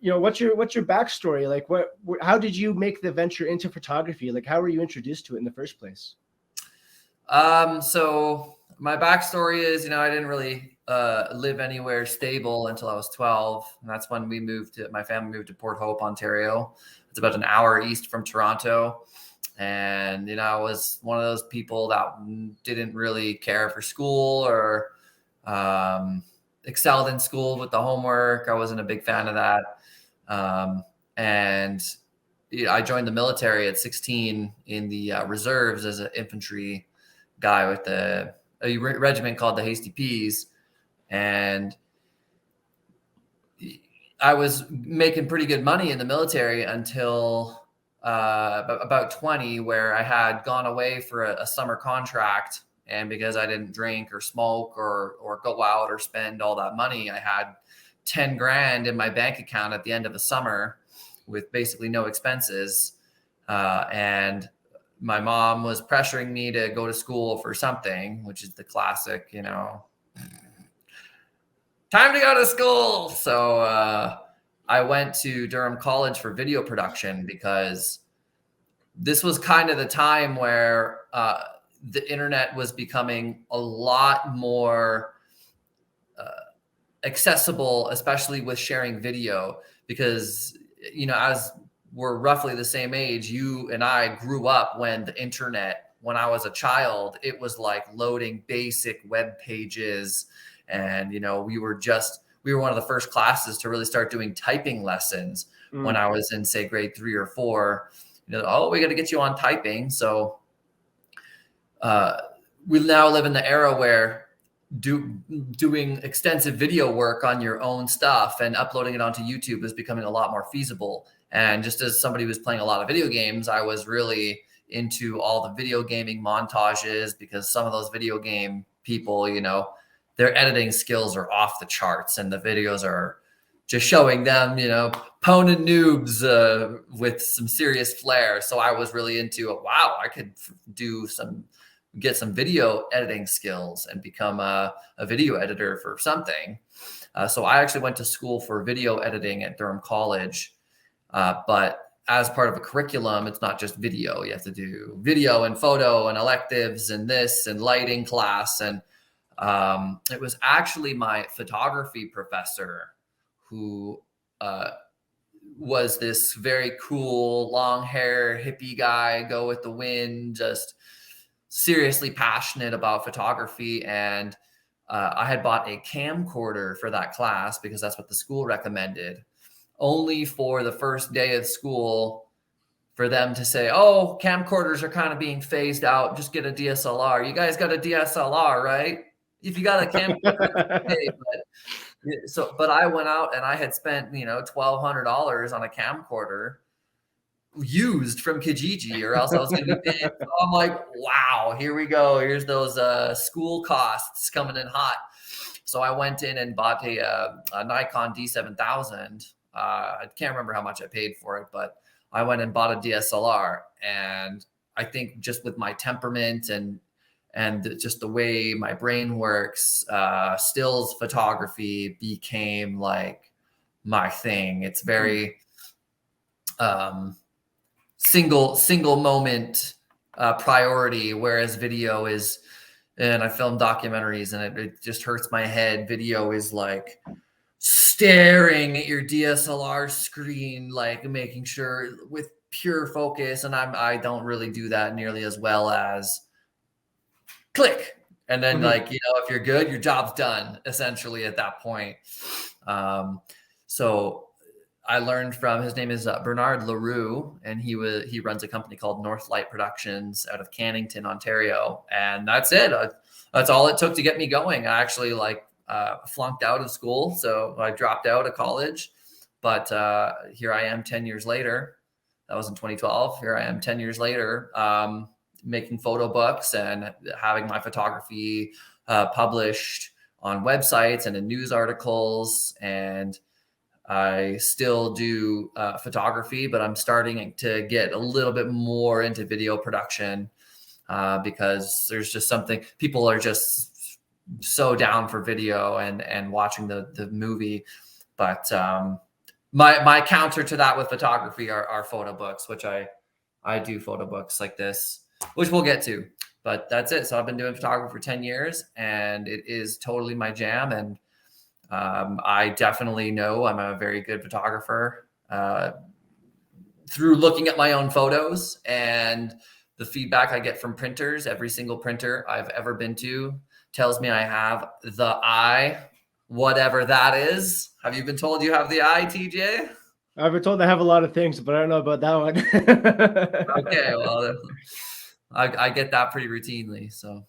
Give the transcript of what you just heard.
what's your backstory? Like, how did you make the venture into photography? Like, how were you introduced to it in the first place? So my backstory is, I didn't really live anywhere stable until I was 12. And that's when my family moved to Port Hope, Ontario. It's about an hour east from Toronto. And, I was one of those people that didn't really care for school or excelled in school with the homework. I wasn't a big fan of that. And I joined the military at 16 in the reserves as an infantry guy with a regiment called the Hasty Peas. And I was making pretty good money in the military until about 20, where I had gone away for a summer contract. And because I didn't drink or smoke or go out or spend all that money, I had 10 grand in my bank account at the end of the summer with basically no expenses. And my mom was pressuring me to go to school for something, which is the classic, time to go to school. So I went to Durham College for video production because this was kind of the time where the internet was becoming a lot more accessible, especially with sharing video, because, as we're roughly the same age, you and I grew up when the internet, when I was a child, it was like loading basic web pages. And, we were one of the first classes to really start doing typing lessons when I was in, say, grade 3 or 4. We got to get you on typing. So we now live in the era where doing extensive video work on your own stuff and uploading it onto YouTube is becoming a lot more feasible. And just as somebody who was playing a lot of video games, I was really into all the video gaming montages, because some of those video game people, their editing skills are off the charts, and the videos are just showing them, poning noobs with some serious flair. So I was really into it. Wow, I could get some video editing skills and become a video editor for something. So I actually went to school for video editing at Durham College. But as part of a curriculum, it's not just video. You have to do video and photo and electives and this and lighting class. And it was actually my photography professor who was this very cool, long hair, hippie guy, go with the wind, just seriously passionate about photography. And I had bought a camcorder for that class because that's what the school recommended, only for the first day of school for them to say, oh, camcorders are kind of being phased out. Just get a DSLR. You guys got a DSLR, right? If you got a camcorder, okay. But I went out and I had spent, $1,200 on a camcorder used from Kijiji, or else I was going to be paying. So I'm like, wow, here we go. Here's those school costs coming in hot. So I went in and bought a Nikon D7000. I can't remember how much I paid for it, but I went and bought a DSLR. And I think just with my temperament and just the way my brain works, stills photography became like my thing. It's very single moment priority, whereas video is, and I film documentaries and it just hurts my head. Video is like staring at your DSLR screen, like making sure with pure focus. And I don't really do that nearly as well as click. And then if you're good, your job's done essentially at that point. So I learned from, his name is Bernard LaRue, and he runs a company called Northlight Productions out of Cannington, Ontario. And that's it. That's all it took to get me going. I actually flunked out of school. So I dropped out of college, but here I am 10 years later. That was in 2012. Here I am 10 years later, making photo books and having my photography published on websites and in news articles. And I still do photography, but I'm starting to get a little bit more into video production because there's just something, people are just so down for video and watching the movie. But my counter to that with photography are photo books, which I do photo books like this, which we'll get to. But that's it. So I've been doing photography for 10 years, and it is totally my jam. And I definitely know I'm a very good photographer through looking at my own photos and the feedback I get from printers. Every single printer I've ever been to tells me I have the eye, whatever that is. Have you been told you have the eye, TJ? I've been told I have a lot of things, but I don't know about that one. Okay, well, I get that pretty routinely. So.